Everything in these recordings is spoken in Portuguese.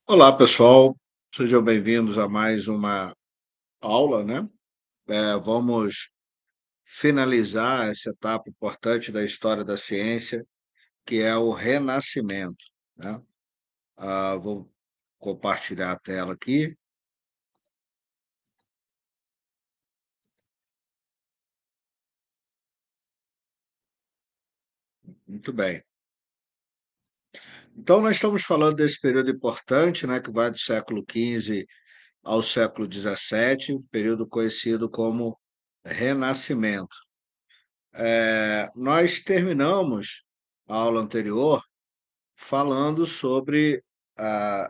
Olá, pessoal. Sejam bem-vindos a mais uma aula, né? Vamos finalizar essa etapa importante da história da ciência, que é o Renascimento, né? Vou compartilhar a tela aqui. Muito bem. Então, nós estamos falando desse período importante, né, que vai do século XV ao século XVII, período conhecido como Renascimento. Nós terminamos a aula anterior falando sobre,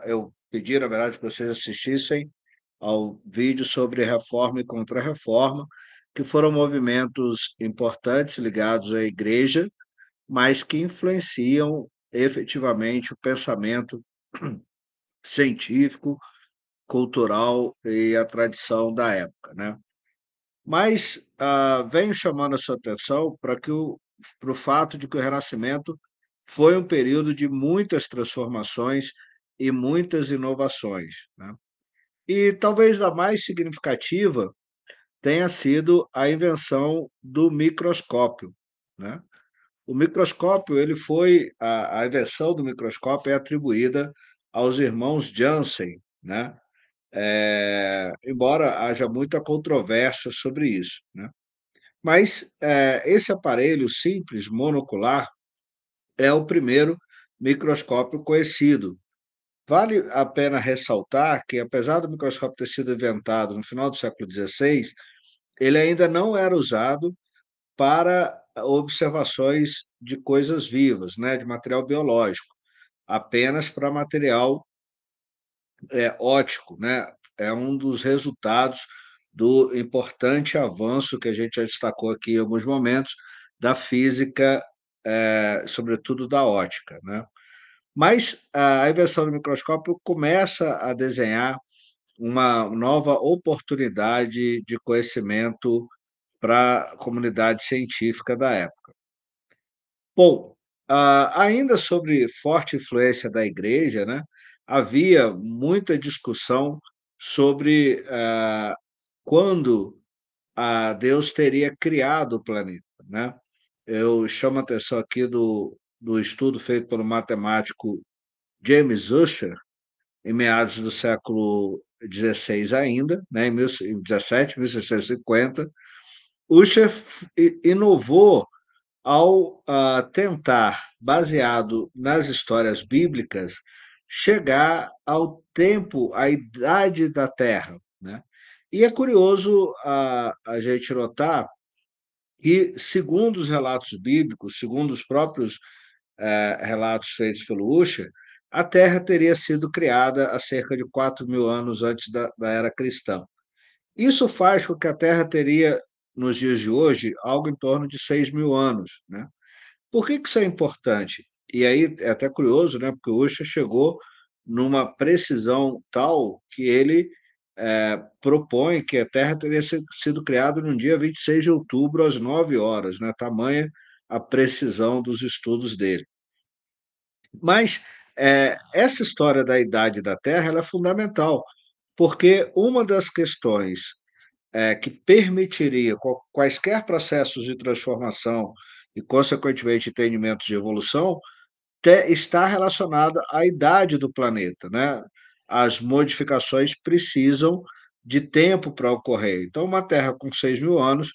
eu pedi, na verdade, que vocês assistissem ao vídeo sobre reforma e contra-reforma, que foram movimentos importantes ligados à igreja, mas que influenciam efetivamente o pensamento científico, cultural e a tradição da época, né. Mas, venho chamando a sua atenção para o fato de que o Renascimento foi um período de muitas transformações e muitas inovações, né. E talvez a mais significativa tenha sido a invenção do microscópio, né. O microscópio, ele foi a invenção do microscópio é atribuída aos irmãos Jansen, né, embora haja muita controvérsia sobre isso, né. Mas, esse aparelho simples, monocular, é o primeiro microscópio conhecido. Vale a pena ressaltar que, apesar do microscópio ter sido inventado no final do século XVI, ele ainda não era usado para observações de coisas vivas, né, de material biológico, apenas para material, óptico, né. É um dos resultados do importante avanço que a gente já destacou aqui em alguns momentos, da física, sobretudo da ótica, né. Mas a invenção do microscópio começa a desenhar uma nova oportunidade de conhecimento para a comunidade científica da época. Bom, ainda sobre forte influência da igreja, né, havia muita discussão sobre, quando, Deus teria criado o planeta, né. Eu chamo a atenção aqui do estudo feito pelo matemático James Ussher, em meados do século XVI ainda, né, em 17, 1650. Ussher inovou ao, tentar, baseado nas histórias bíblicas, chegar ao tempo, à idade da Terra, né. E é curioso a gente notar que, segundo os relatos bíblicos, segundo os próprios, relatos feitos pelo Ussher, a Terra teria sido criada há cerca de 4.000 anos antes da era cristã. Isso faz com que a Terra teria, nos dias de hoje, algo em torno de 6.000 anos, né. Por que que isso é importante? E aí é até curioso, né, porque o Ussher chegou numa precisão tal que ele, propõe que a Terra teria sido criada no dia 26 de outubro às 9 horas, né, tamanha a precisão dos estudos dele. Mas, essa história da idade da Terra, ela é fundamental, porque uma das questões, que permitiria quaisquer processos de transformação e, consequentemente, entendimentos de evolução, está relacionada à idade do planeta, né? As modificações precisam de tempo para ocorrer. Então, uma Terra com 6.000 anos,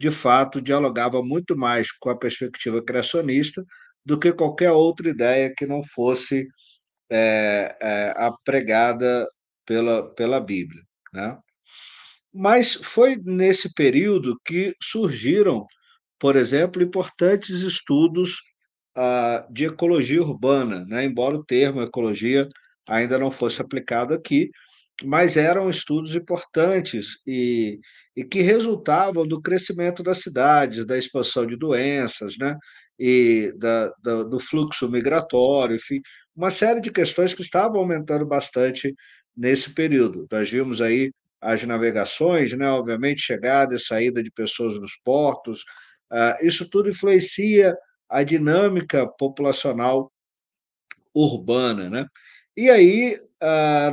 de fato, dialogava muito mais com a perspectiva criacionista do que qualquer outra ideia que não fosse a pregada pela Bíblia, né? Mas foi nesse período que surgiram, por exemplo, importantes estudos, de ecologia urbana, né, embora o termo ecologia ainda não fosse aplicado aqui, mas eram estudos importantes e que resultavam do crescimento das cidades, da expansão de doenças, né, e do fluxo migratório, enfim, uma série de questões que estavam aumentando bastante nesse período. Nós vimos aí as navegações, né, obviamente, chegada e saída de pessoas nos portos, isso tudo influencia a dinâmica populacional urbana, né. E aí,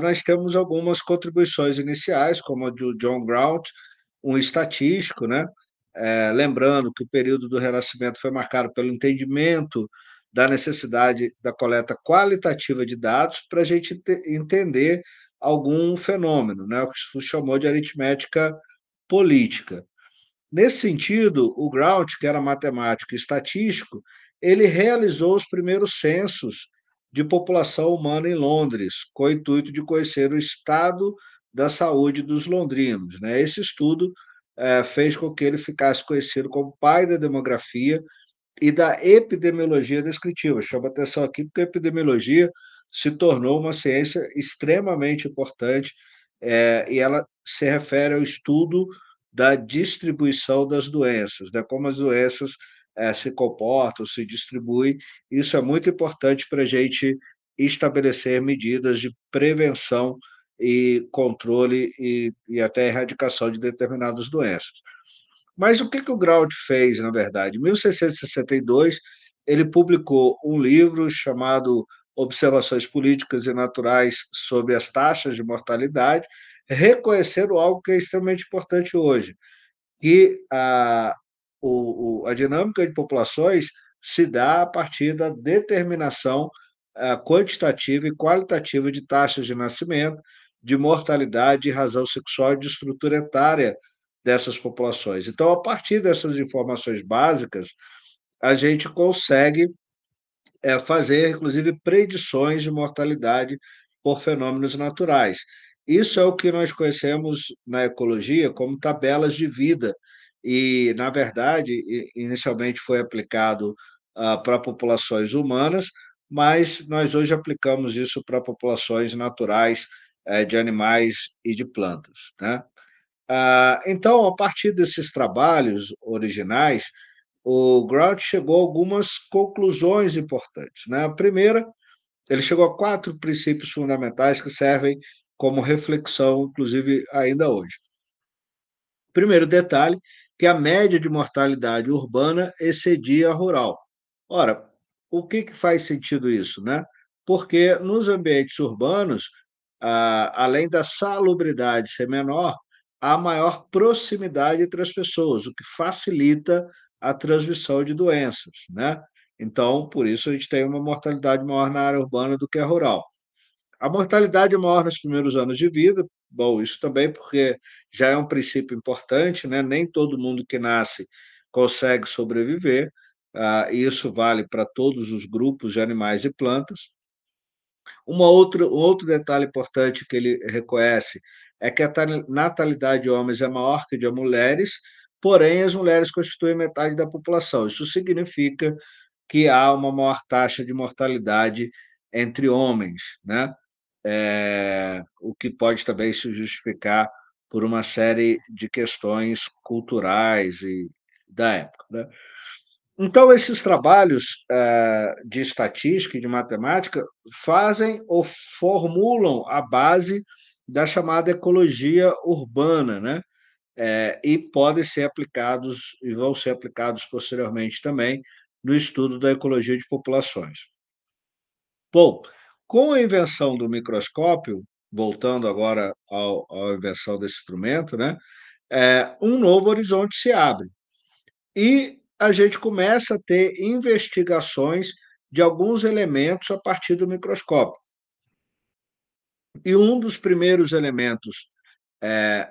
nós temos algumas contribuições iniciais, como a do John Grout, um estatístico, né, lembrando que o período do Renascimento foi marcado pelo entendimento da necessidade da coleta qualitativa de dados para a gente entender algum fenômeno, né, o que se chamou de aritmética política. Nesse sentido, o Grout, que era matemático e estatístico, ele realizou os primeiros censos de população humana em Londres, com o intuito de conhecer o estado da saúde dos londrinos, né. Esse estudo, fez com que ele ficasse conhecido como pai da demografia e da epidemiologia descritiva. Chama atenção aqui, porque a epidemiologia se tornou uma ciência extremamente importante, e ela se refere ao estudo da distribuição das doenças, né, como as doenças, se comportam, se distribuem. Isso é muito importante para a gente estabelecer medidas de prevenção e controle e até erradicação de determinadas doenças. Mas o que que o Grout fez, na verdade? Em 1662, ele publicou um livro chamado Observações Políticas e Naturais sobre as Taxas de Mortalidade, reconhecendo algo que é extremamente importante hoje, que a dinâmica de populações se dá a partir da determinação quantitativa e qualitativa de taxas de nascimento, de mortalidade, de razão sexual e de estrutura etária dessas populações. Então, a partir dessas informações básicas, a gente consegue fazer, inclusive, predições de mortalidade por fenômenos naturais. Isso é o que nós conhecemos na ecologia como tabelas de vida, e, na verdade, inicialmente foi aplicado para populações humanas, mas nós hoje aplicamos isso para populações naturais de animais e de plantas, né? Então, a partir desses trabalhos originais, o Grout chegou a algumas conclusões importantes, né. A primeira, ele chegou a 4 princípios fundamentais que servem como reflexão, inclusive, ainda hoje. Primeiro detalhe, que a média de mortalidade urbana excedia a rural. Ora, o que que faz sentido isso, né? Porque nos ambientes urbanos, além da salubridade ser menor, há maior proximidade entre as pessoas, o que facilita a transmissão de doenças, né? Então, por isso a gente tem uma mortalidade maior na área urbana do que a rural. A mortalidade é maior nos primeiros anos de vida. Bom, isso também porque já é um princípio importante, né, nem todo mundo que nasce consegue sobreviver, e isso vale para todos os grupos de animais e plantas. Um outro detalhe importante que ele reconhece é que a natalidade de homens é maior que de mulheres, porém as mulheres constituem metade da população. Isso significa que há uma maior taxa de mortalidade entre homens, né? O que pode também se justificar por uma série de questões culturais e da época, né. Então esses trabalhos, de estatística e de matemática fazem ou formulam a base da chamada ecologia urbana, né, e podem ser aplicados e vão ser aplicados posteriormente também no estudo da ecologia de populações. Bom, com a invenção do microscópio, voltando agora à invenção desse instrumento, né, um novo horizonte se abre e a gente começa a ter investigações de alguns elementos a partir do microscópio. E um dos primeiros elementos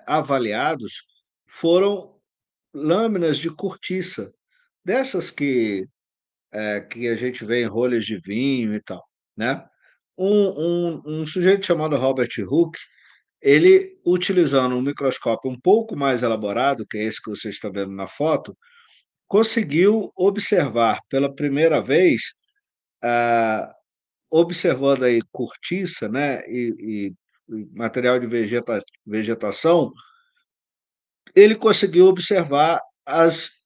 avaliados foram lâminas de cortiça, dessas que a gente vê em rolhas de vinho e tal, né. Um sujeito chamado Robert Hooke, ele, utilizando um microscópio um pouco mais elaborado, que é esse que vocês estão vendo na foto, conseguiu observar pela primeira vez, ah, observando aí cortiça, né, e material de vegetação, ele conseguiu observar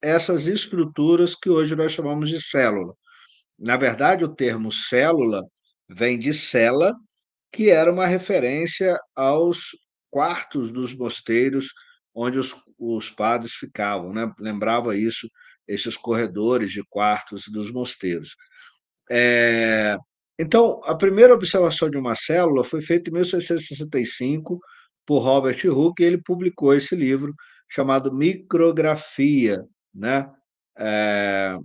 essas estruturas que hoje nós chamamos de célula. Na verdade, o termo célula vem de cela, que era uma referência aos quartos dos mosteiros onde os padres ficavam, né, lembrava isso, esses corredores de quartos dos mosteiros. Então, a primeira observação de uma célula foi feita em 1665 por Robert Hooke, e ele publicou esse livro chamado Micrografia, né? Eh,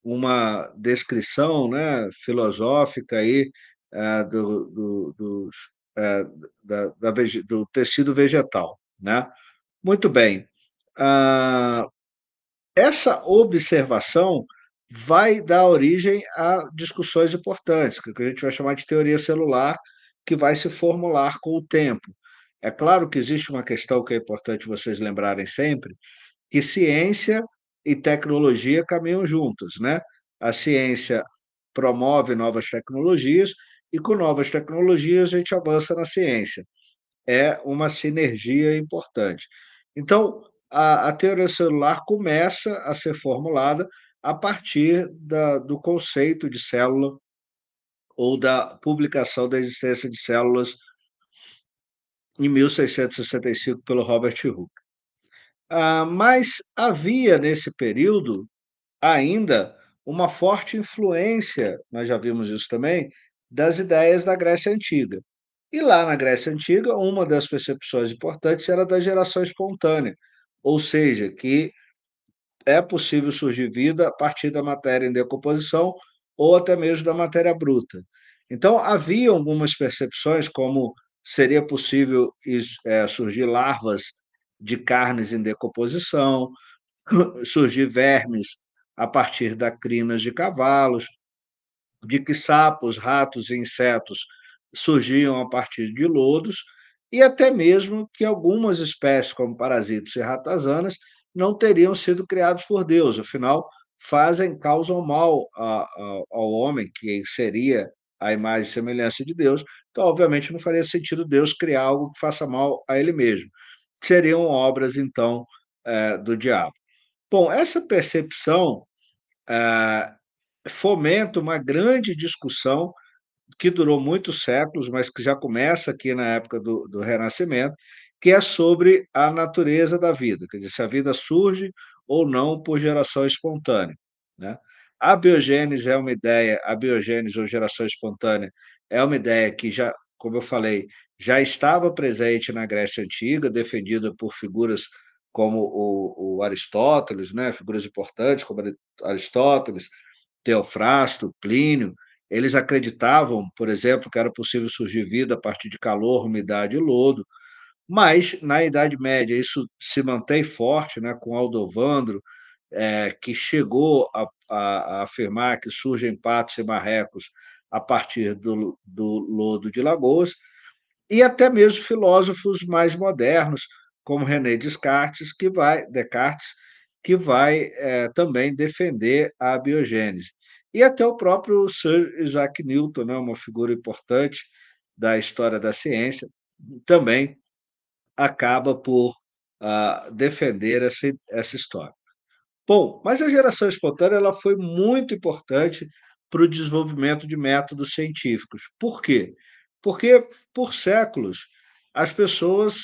uma descrição, né, filosófica aí, dos, eh, do tecido vegetal, né? Muito bem. Ah, essa observação vai dar origem a discussões importantes, que a gente vai chamar de teoria celular, que vai se formular com o tempo. É claro que existe uma questão que é importante vocês lembrarem sempre, que ciência e tecnologia caminham juntas, né? A ciência promove novas tecnologias e com novas tecnologias a gente avança na ciência. É uma sinergia importante. Então, a teoria celular começa a ser formulada a partir do conceito de célula ou da publicação da existência de células em 1665 pelo Robert Hooke. Mas havia nesse período ainda uma forte influência, nós já vimos isso também, das ideias da Grécia Antiga. E lá na Grécia Antiga, uma das percepções importantes era da geração espontânea, ou seja, que é possível surgir vida a partir da matéria em decomposição ou até mesmo da matéria bruta. Então, havia algumas percepções, como seria possível surgir larvas de carnes em decomposição, surgir vermes a partir da crinas de cavalos, de que sapos, ratos e insetos surgiam a partir de lodos, e até mesmo que algumas espécies, como parasitas e ratazanas, não teriam sido criados por Deus, afinal, causam mal ao homem, que seria a imagem e semelhança de Deus, então, obviamente, não faria sentido Deus criar algo que faça mal a ele mesmo. Seriam obras, então, do diabo. Bom, essa percepção ah, fomenta uma grande discussão que durou muitos séculos, mas que já começa aqui na época do Renascimento, que é sobre a natureza da vida, quer dizer, se a vida surge ou não por geração espontânea, né? A biogênese é uma ideia, a biogênese ou geração espontânea é uma ideia que já, como eu falei, já estava presente na Grécia Antiga, defendida por figuras como o Aristóteles, né? Figuras importantes como Aristóteles, Teofrasto, Plínio. Eles acreditavam, por exemplo, que era possível surgir vida a partir de calor, umidade e lodo, mas na Idade Média isso se mantém forte, né, com Aldovandro, que chegou a afirmar que surgem patos e marrecos a partir do lodo de lagoas, e até mesmo filósofos mais modernos, como Descartes, que vai também defender a biogênese. E até o próprio Sir Isaac Newton, né, uma figura importante da história da ciência, também acaba por defender essa história. Bom, mas a geração espontânea ela foi muito importante para o desenvolvimento de métodos científicos. Por quê? Porque, por séculos, as pessoas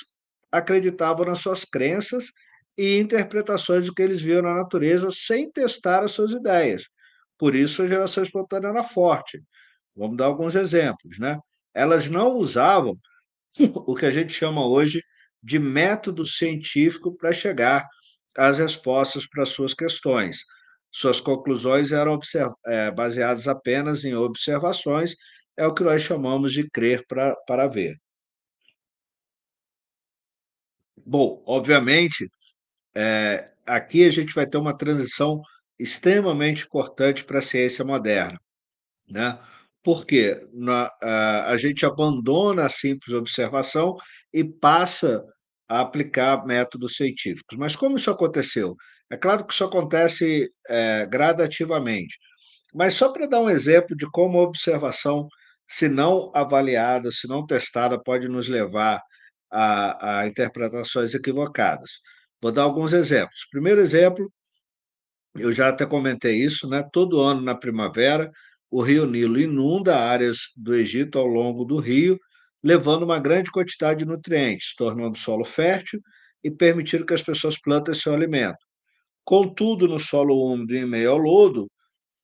acreditavam nas suas crenças e interpretações do que eles viam na natureza sem testar as suas ideias. Por isso, a geração espontânea era forte. Vamos dar alguns exemplos, né? Elas não usavam o que a gente chama hoje de método científico para chegar às respostas para as suas questões. Suas conclusões eram baseadas apenas em observações, é o que nós chamamos de crer para ver. Bom, obviamente, aqui a gente vai ter uma transição extremamente importante para a ciência moderna, né? Porque a gente abandona a simples observação e passa a aplicar métodos científicos. Mas como isso aconteceu? É claro que isso acontece gradativamente, mas só para dar um exemplo de como a observação, se não avaliada, se não testada, pode nos levar a interpretações equivocadas. Vou dar alguns exemplos. Primeiro exemplo, eu já até comentei isso, né? Todo ano na primavera, o Rio Nilo inunda áreas do Egito ao longo do rio, levando uma grande quantidade de nutrientes, tornando o solo fértil e permitindo que as pessoas plantem seu alimento. Contudo, no solo úmido em meio ao lodo,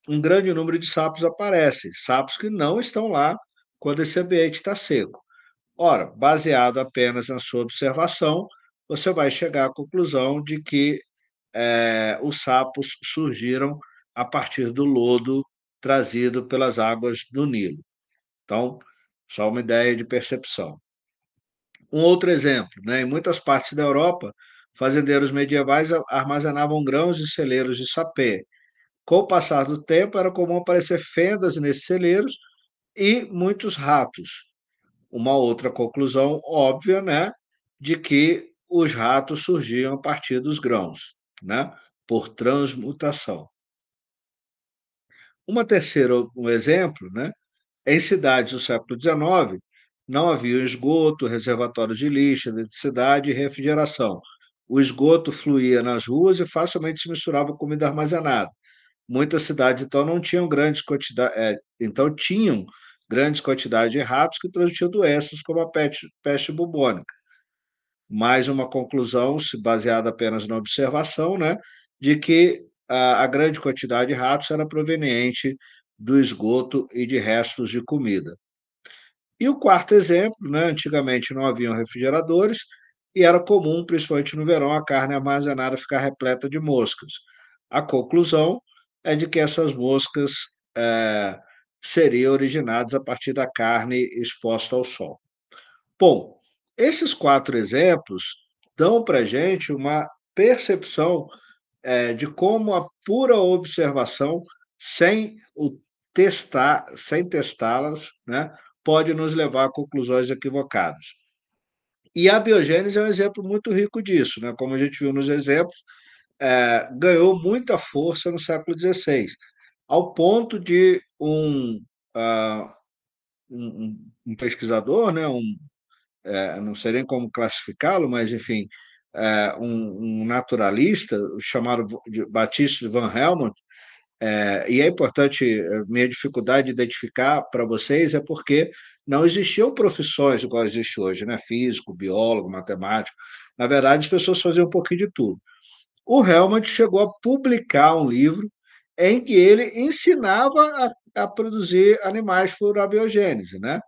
um grande número de sapos aparece, sapos que não estão lá quando esse ambiente está seco. Ora, baseado apenas na sua observação, você vai chegar à conclusão de que os sapos surgiram a partir do lodo trazido pelas águas do Nilo. Então, só uma ideia de percepção. Um outro exemplo, né, em muitas partes da Europa, fazendeiros medievais armazenavam grãos em celeiros de sapê. Com o passar do tempo, era comum aparecer fendas nesses celeiros e muitos ratos. Uma outra conclusão óbvia, né, de que os ratos surgiam a partir dos grãos, né, por transmutação. Uma terceira um exemplo, né, em cidades do século XIX, não havia esgoto, reservatórios de lixo, eletricidade e refrigeração. O esgoto fluía nas ruas e facilmente se misturava com comida armazenada. Muitas cidades, então, não tinham grandes quantidades, então tinham grandes quantidades de ratos que transmitiam doenças como a peste bubônica. Mais uma conclusão, se baseada apenas na observação, né, de que a grande quantidade de ratos era proveniente do esgoto e de restos de comida. E o quarto exemplo, né, antigamente não haviam refrigeradores e era comum, principalmente no verão, a carne armazenada ficar repleta de moscas. A conclusão é de que essas moscas eh, seriam originadas a partir da carne exposta ao sol. Bom, esses quatro exemplos dão para a gente uma percepção de como a pura observação, sem o sem testá-las, né, pode nos levar a conclusões equivocadas. E a biogênese é um exemplo muito rico disso, né? Como a gente viu nos exemplos, ganhou muita força no século XVI, ao ponto de ah, um pesquisador, né, não sei nem como classificá-lo, mas enfim, um naturalista chamado de Baptiste van Helmont. E é importante, minha dificuldade de identificar para vocês é porque não existiam profissões igual existe hoje, né? Físico, biólogo, matemático. Na verdade, as pessoas faziam um pouquinho de tudo. O Helmut chegou a publicar um livro em que ele ensinava a produzir animais por abiogênese, né?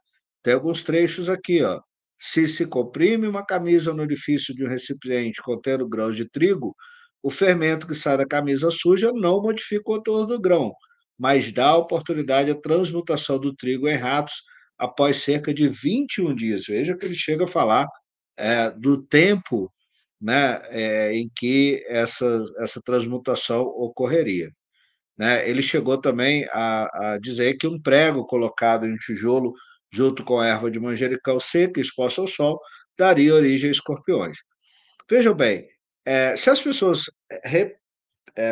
Tem alguns trechos aqui, ó. Se comprime uma camisa no orifício de um recipiente contendo grãos de trigo, o fermento que sai da camisa suja não modifica o contorno do grão, mas dá oportunidade à transmutação do trigo em ratos após cerca de 21 dias. Veja que ele chega a falar do tempo, né, em que essa transmutação ocorreria. Né? Ele chegou também a dizer que um prego colocado em um tijolo junto com a erva de manjericão seca exposta ao sol daria origem a escorpiões. Vejam bem, se as pessoas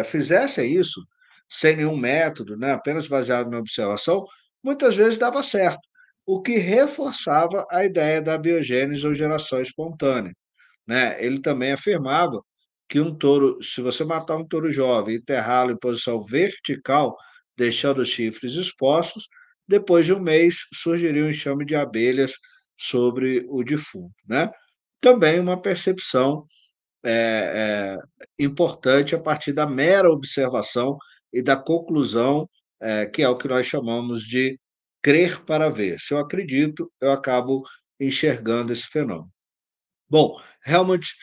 fizessem isso sem nenhum método, né, apenas baseado na observação, muitas vezes dava certo, o que reforçava a ideia da biogênese ou geração espontânea. Né? Ele também afirmava que um touro, se você matar um touro jovem e enterrá-lo em posição vertical, deixando os chifres expostos, depois de um mês surgiria um enxame de abelhas sobre o defunto. Né? Também uma percepção importante a partir da mera observação e da conclusão, que é o que nós chamamos de crer para ver. Se eu acredito, eu acabo enxergando esse fenômeno. Bom, realmente,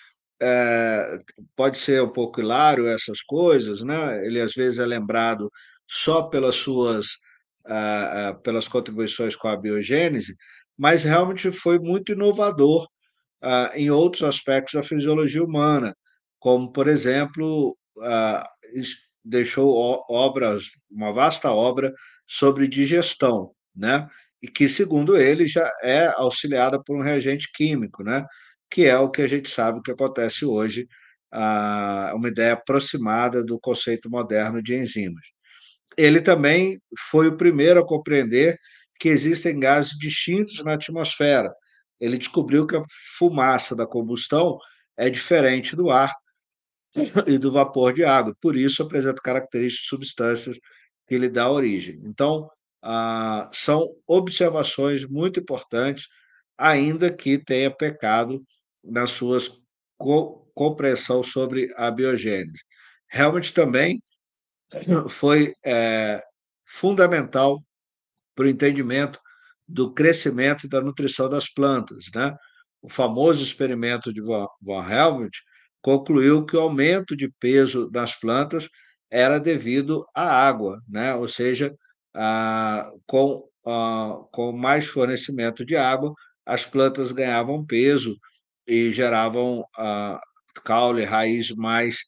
eh, pode ser um pouco hilário essas coisas, né, ele às vezes é lembrado só pelas suas, pelas contribuições com a biogênese, mas realmente foi muito inovador, em outros aspectos da fisiologia humana, como, por exemplo, deixou obras, uma vasta obra sobre digestão, né? E que, segundo ele, já é auxiliada por um reagente químico, né? Que é o que a gente sabe que acontece hoje, uma ideia aproximada do conceito moderno de enzimas. Ele também foi o primeiro a compreender que existem gases distintos na atmosfera. Ele descobriu que a fumaça da combustão é diferente do ar e do vapor de água, por isso apresenta características de substâncias que lhe dá origem. Então, são observações muito importantes, ainda que tenha pecado nas suas compreensão sobre a biogênese. Helmut também foi fundamental para o entendimento do crescimento e da nutrição das plantas, né? O famoso experimento de von Helmholtz concluiu que o aumento de peso das plantas era devido à água, né? Ou seja, com mais fornecimento de água, as plantas ganhavam peso e geravam caule, raiz mais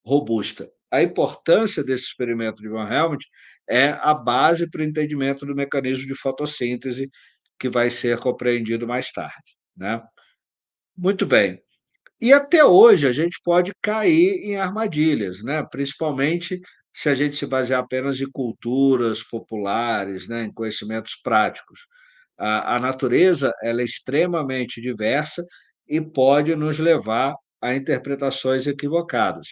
robusta. A importância desse experimento de Van Helmont é a base para o entendimento do mecanismo de fotossíntese que vai ser compreendido mais tarde, né? Muito bem. E até hoje a gente pode cair em armadilhas, né? Principalmente se a gente se basear apenas em culturas populares, né? Em conhecimentos práticos. A natureza ela é extremamente diversa e pode nos levar a interpretações equivocadas.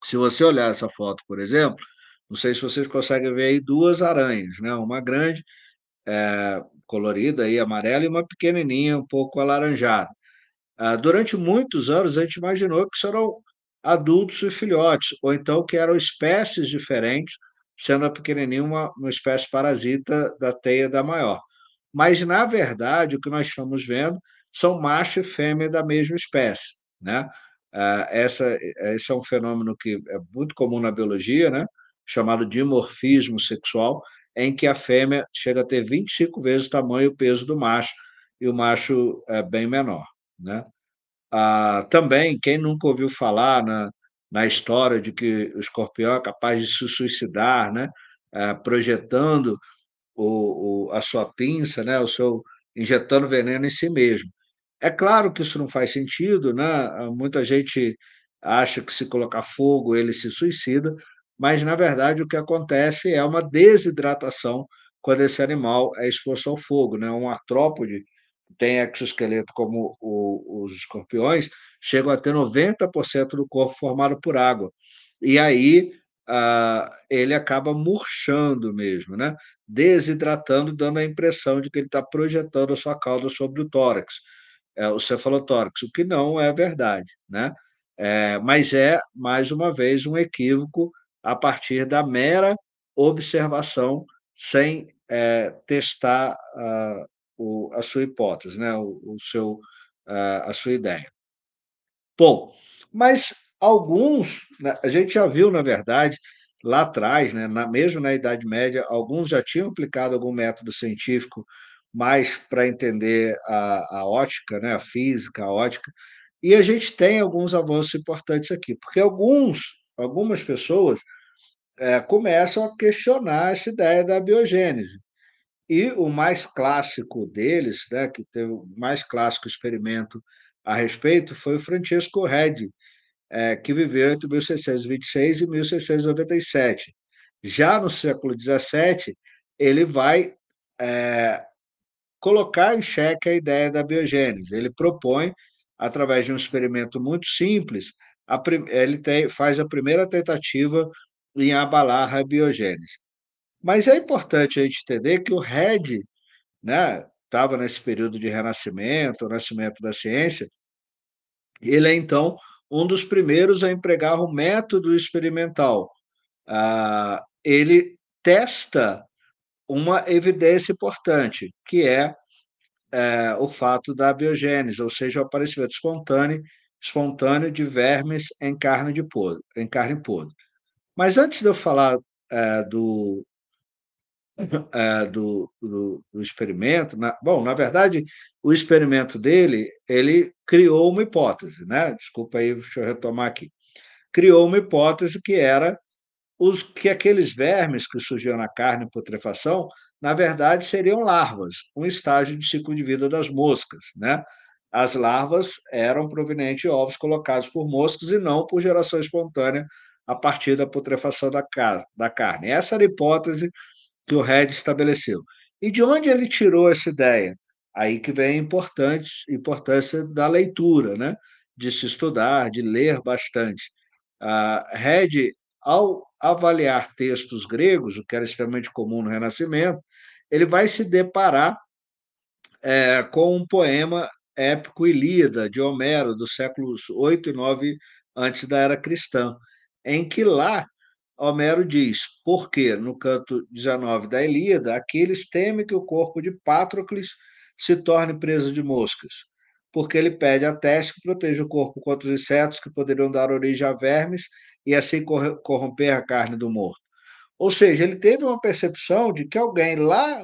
Se você olhar essa foto, por exemplo, não sei se vocês conseguem ver aí duas aranhas, né? Uma grande, colorida e amarela, e uma pequenininha, um pouco alaranjada. Durante muitos anos, a gente imaginou que isso eram adultos e filhotes, ou então que eram espécies diferentes, sendo a pequenininha uma espécie parasita da teia da maior. Mas, na verdade, o que nós estamos vendo são macho e fêmea da mesma espécie, né? Esse é um fenômeno que é muito comum na biologia, né? Chamado dimorfismo sexual, em que a fêmea chega a ter 25 vezes o tamanho e o peso do macho, e o macho é bem menor, né? Também, quem nunca ouviu falar na história de que o escorpião é capaz de se suicidar, né? Projetando a sua pinça, né? Injetando veneno em si mesmo. É claro que isso não faz sentido, né? Muita gente acha que se colocar fogo ele se suicida, mas na verdade o que acontece é uma desidratação quando esse animal é exposto ao fogo, né? Um artrópode tem exoesqueleto como os escorpiões, chegam a ter 90% do corpo formado por água. E aí ele acaba murchando mesmo, né? Desidratando, dando a impressão de que ele está projetando a sua cauda sobre o tórax, o cefalotórax, o que não é verdade, né? Mas é, mais uma vez, um equívoco a partir da mera observação, sem testar a sua hipótese, né? A sua ideia. Bom, mas alguns, né, a gente já viu, na verdade, lá atrás, né, mesmo na Idade Média, alguns já tinham aplicado algum método científico mais para entender a ótica, né, a física, a ótica, e a gente tem alguns avanços importantes aqui, porque algumas pessoas começam a questionar essa ideia da biogênese. E o mais clássico deles, né, que teve o mais clássico experimento a respeito, foi o Francesco Redi, que viveu entre 1626 e 1697. Já no século XVII, ele vai colocar em xeque a ideia da biogênese. Ele propõe, através de um experimento muito simples, faz a primeira tentativa em abalar a biogênese. Mas é importante a gente entender que o Redi, né, estava nesse período de renascimento, o nascimento da ciência, ele é então um dos primeiros a empregar o método experimental. Ele testa uma evidência importante, que é o fato da biogênese, ou seja, o aparecimento espontâneo de vermes em carne podre. Mas antes de eu falar do, do experimento, bom, na verdade, o experimento dele, ele criou uma hipótese, né? Desculpa aí, deixa eu retomar aqui. Criou uma hipótese que era que aqueles vermes que surgiam na carne em putrefação, na verdade, seriam larvas, um estágio de ciclo de vida das moscas, né? As larvas eram provenientes de ovos colocados por moscas e não por geração espontânea a partir da putrefação da carne. Essa era a hipótese que o Red estabeleceu. E de onde ele tirou essa ideia? Aí que vem a importância da leitura, né? De se estudar, de ler bastante. Red, ao avaliar textos gregos, o que era extremamente comum no Renascimento, ele vai se deparar com um poema épico Ilíada, de Homero, dos séculos 8 e 9 antes da era cristã, em que lá Homero diz: porque no canto 19 da Ilíada, Aquiles teme que o corpo de Patroclo se torne preso de moscas, porque ele pede a Teste que proteja o corpo contra os insetos que poderiam dar origem a vermes e assim corromper a carne do morto. Ou seja, ele teve uma percepção de que alguém lá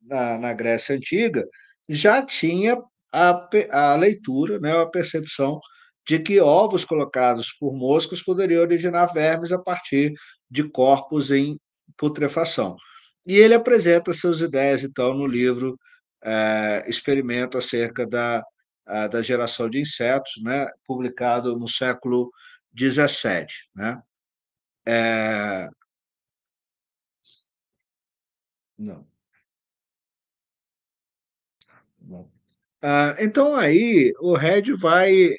na Grécia Antiga já tinha a leitura, né, a percepção de que ovos colocados por moscas poderiam originar vermes a partir de corpos em putrefação. E ele apresenta suas ideias, então, no livro Experimento acerca da geração de insetos, né, publicado no século XVII. Né? É, não, não. Então aí o Red vai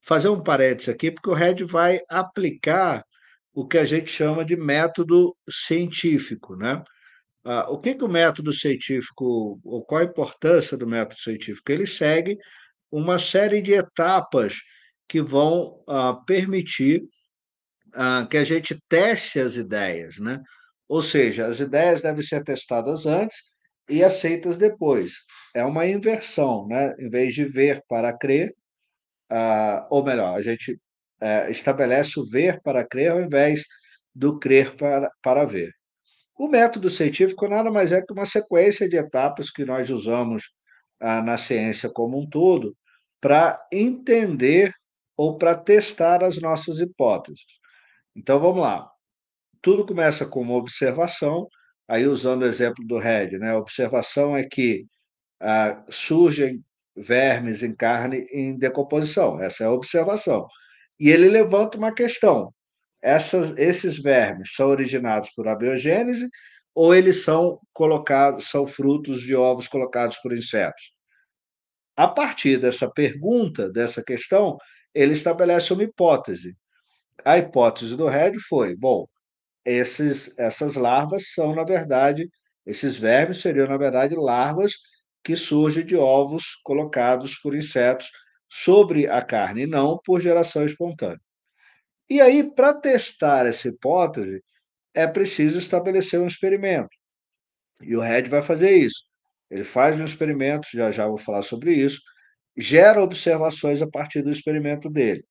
fazer um parênteses aqui, porque o Red vai aplicar o que a gente chama de método científico, né? O que que o método científico, ou qual a importância do método científico? Ele segue uma série de etapas que vão permitir que a gente teste as ideias, né? Ou seja, as ideias devem ser testadas antes e aceitas depois. É uma inversão, né? Em vez de ver para crer, ou melhor, a gente estabelece o ver para crer ao invés do crer para ver. O método científico nada mais é que uma sequência de etapas que nós usamos na ciência como um todo para entender ou para testar as nossas hipóteses. Então vamos lá. Tudo começa com uma observação, aí usando o exemplo do Red, né? A observação é que surgem vermes em carne em decomposição, essa é a observação. E ele levanta uma questão: esses vermes são originados por abiogênese ou eles são colocados, são frutos de ovos colocados por insetos? A partir dessa pergunta, dessa questão, ele estabelece uma hipótese. A hipótese do Red foi: bom, essas larvas são, na verdade, esses vermes seriam, na verdade, larvas que surgem de ovos colocados por insetos sobre a carne, e não por geração espontânea. E aí, para testar essa hipótese, é preciso estabelecer um experimento. E o Red vai fazer isso. Ele faz um experimento, já já vou falar sobre isso, gera observações a partir do experimento dele.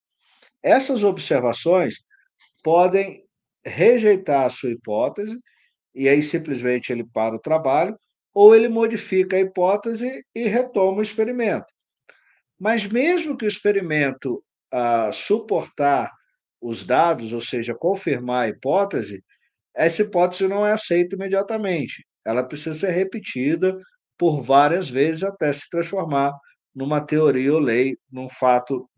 Essas observações podem rejeitar a sua hipótese e aí simplesmente ele para o trabalho, ou ele modifica a hipótese e retoma o experimento. Mas mesmo que o experimento suportar os dados, ou seja, confirmar a hipótese, essa hipótese não é aceita imediatamente. Ela precisa ser repetida por várias vezes até se transformar numa teoria ou lei, num fato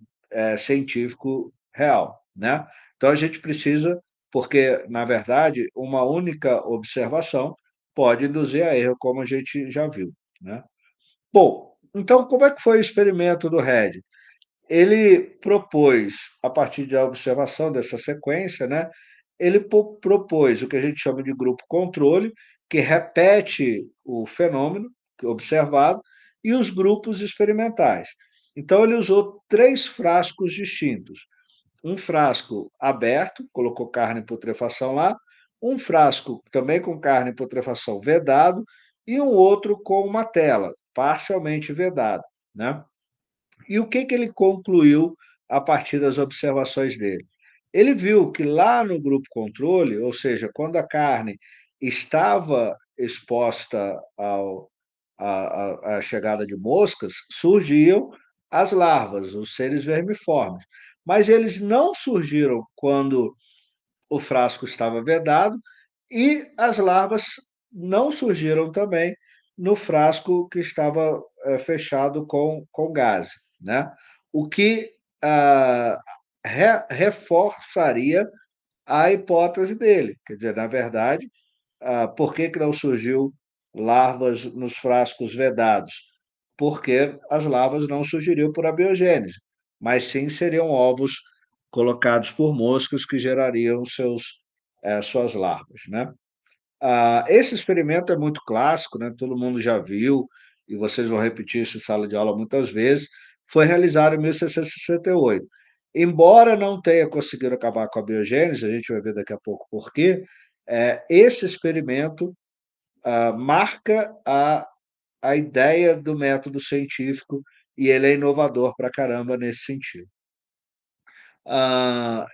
científico real, né? Então a gente precisa, porque na verdade uma única observação pode induzir a erro, como a gente já viu, né? Bom, então como é que foi o experimento do Red? Ele propôs, a partir da observação dessa sequência, né, ele propôs o que a gente chama de grupo controle, que repete o fenômeno observado, e os grupos experimentais. Então, ele usou três frascos distintos. Um frasco aberto, colocou carne em putrefação lá, um frasco também com carne em putrefação vedado, e um outro com uma tela, parcialmente vedada, né? E o que, que ele concluiu a partir das observações dele? Ele viu que lá no grupo controle, ou seja, quando a carne estava exposta à chegada de moscas, surgiam as larvas, os seres vermiformes. Mas eles não surgiram quando o frasco estava vedado e as larvas não surgiram também no frasco que estava fechado com gás, né? O que reforçaria a hipótese dele. Quer dizer, na verdade, por que, que não surgiu larvas nos frascos vedados? Porque as larvas não surgiriam por abiogênese, mas sim seriam ovos colocados por moscas que gerariam suas larvas, né? Esse experimento é muito clássico, né? Todo mundo já viu, e vocês vão repetir isso em sala de aula muitas vezes. Foi realizado em 1668. embora não tenha conseguido acabar com a biogênese, a gente vai ver daqui a pouco por quê, esse experimento, marca a ideia do método científico e ele é inovador pra caramba nesse sentido.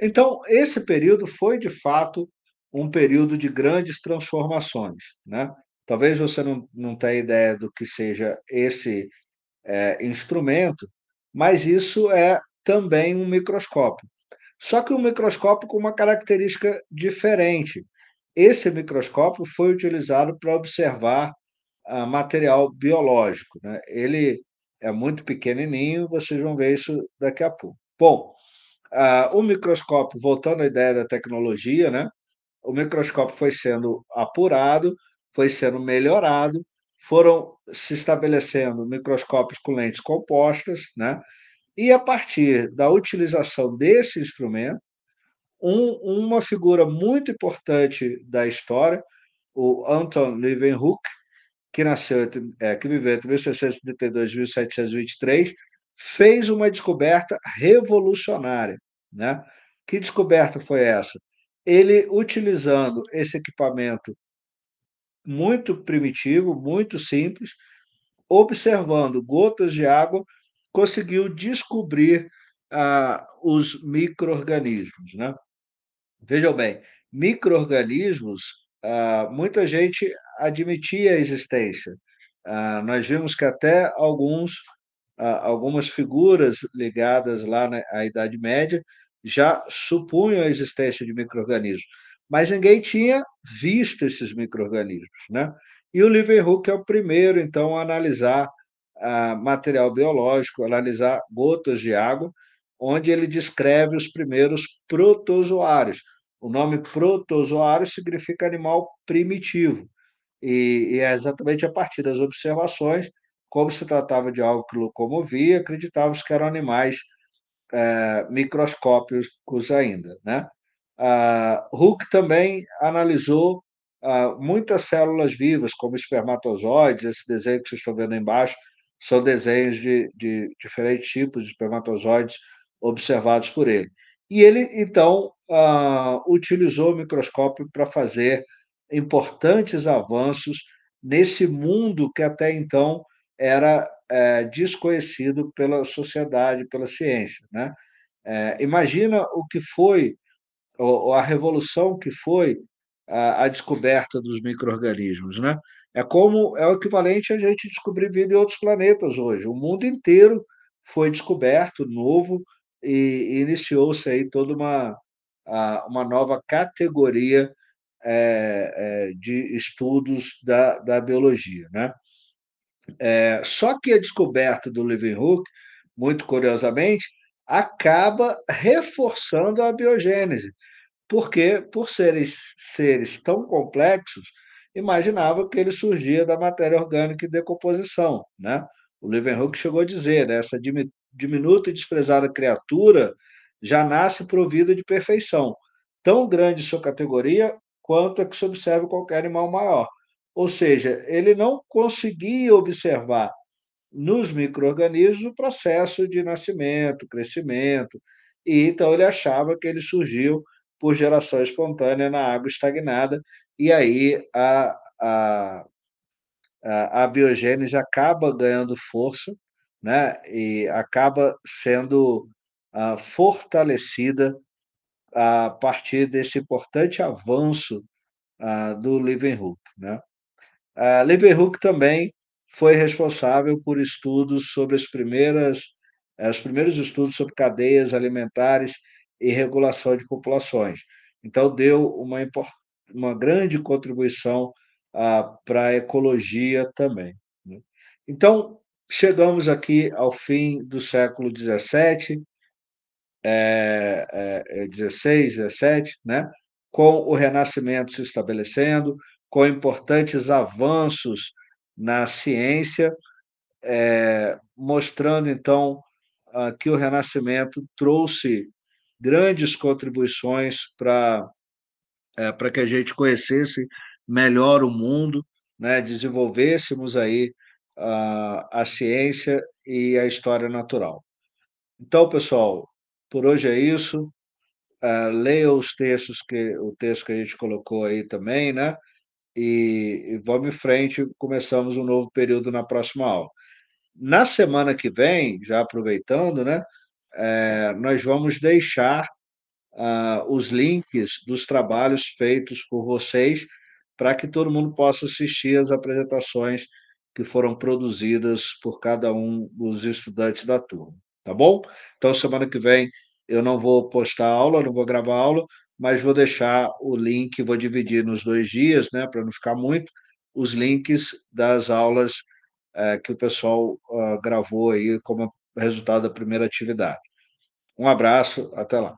Então esse período foi de fato um período de grandes transformações, né. Talvez você não tenha ideia do que seja esse, instrumento, mas isso é também um microscópio. Só que um microscópio com uma característica diferente. Esse microscópio foi utilizado para observar, material biológico, né. Ele é muito pequenininho, vocês vão ver isso daqui a pouco. Bom, o microscópio, voltando à ideia da tecnologia, né, o microscópio foi sendo apurado, foi sendo melhorado, foram se estabelecendo microscópios com lentes compostas, né, e a partir da utilização desse instrumento, uma figura muito importante da história, o Anton Leeuwenhoek, que viveu entre 1632 e 1723, fez uma descoberta revolucionária, né. Que descoberta foi essa? Ele, utilizando esse equipamento muito primitivo, muito simples, observando gotas de água, conseguiu descobrir, os micro-organismos, né. Vejam bem, micro-organismos, muita gente admitia a existência. Nós vimos que até algumas figuras ligadas lá à Idade Média já supunham a existência de micro-organismos, mas ninguém tinha visto esses micro-organismos, né. E o Leeuwenhoek é o primeiro, então, a analisar, material biológico, analisar gotas de água, onde ele descreve os primeiros protozoários. O nome protozoário significa animal primitivo, e é exatamente a partir das observações, como se tratava de algo que locomovia, acreditava-se que eram animais, microscópicos ainda, né. Hooke também analisou, muitas células vivas, como espermatozoides, esse desenho que vocês estão vendo aí embaixo, são desenhos de diferentes tipos de espermatozoides observados por ele. E ele então, utilizou o microscópio para fazer importantes avanços nesse mundo que até então era, desconhecido pela sociedade, pela ciência, né. Imagina o que foi ou a revolução que foi a descoberta dos micro-organismos, né. É o equivalente a gente descobrir vida em outros planetas hoje. O mundo inteiro foi descoberto, novo, e iniciou-se aí toda uma nova categoria, de estudos da biologia, né. Só que a descoberta do Leeuwenhoek, muito curiosamente, acaba reforçando a biogênese. Porque, por serem seres tão complexos, imaginava que ele surgia da matéria orgânica em decomposição, né. O Leeuwenhoek chegou a dizer, né: "Essa diminuta e desprezada criatura já nasce provida de perfeição, tão grande sua categoria quanto a que se observa em qualquer animal maior". Ou seja, ele não conseguia observar nos micro-organismos o processo de nascimento, crescimento, e então ele achava que ele surgiu por geração espontânea na água estagnada, e aí a biogênese acaba ganhando força, né, e acaba sendo, fortalecida a partir desse importante avanço, do Leeuwenhoek, né. Leeuwenhoek também foi responsável por estudos sobre os primeiros estudos sobre cadeias alimentares e regulação de populações. Então deu uma grande contribuição, pra a ecologia também, né. Então, chegamos aqui ao fim do século 17, 16, 17, né, com o Renascimento se estabelecendo, com importantes avanços na ciência, mostrando então, que o Renascimento trouxe grandes contribuições para que a gente conhecesse melhor o mundo, né, desenvolvêssemos aí a ciência e a história natural. Então, pessoal, Por hoje é isso. Leia o texto que a gente colocou aí também, né, e vamos em frente, começamos um novo período na próxima aula. Na semana que vem, já aproveitando, né, nós vamos deixar os links dos trabalhos feitos por vocês, para que todo mundo possa assistir as apresentações que foram produzidas por cada um dos estudantes da turma, tá bom? Então, semana que vem eu não vou postar aula, não vou gravar aula, mas vou deixar o link, vou dividir nos 2 dias, né, para não ficar muito, os links das aulas que o pessoal gravou aí como resultado da primeira atividade. Um abraço, até lá.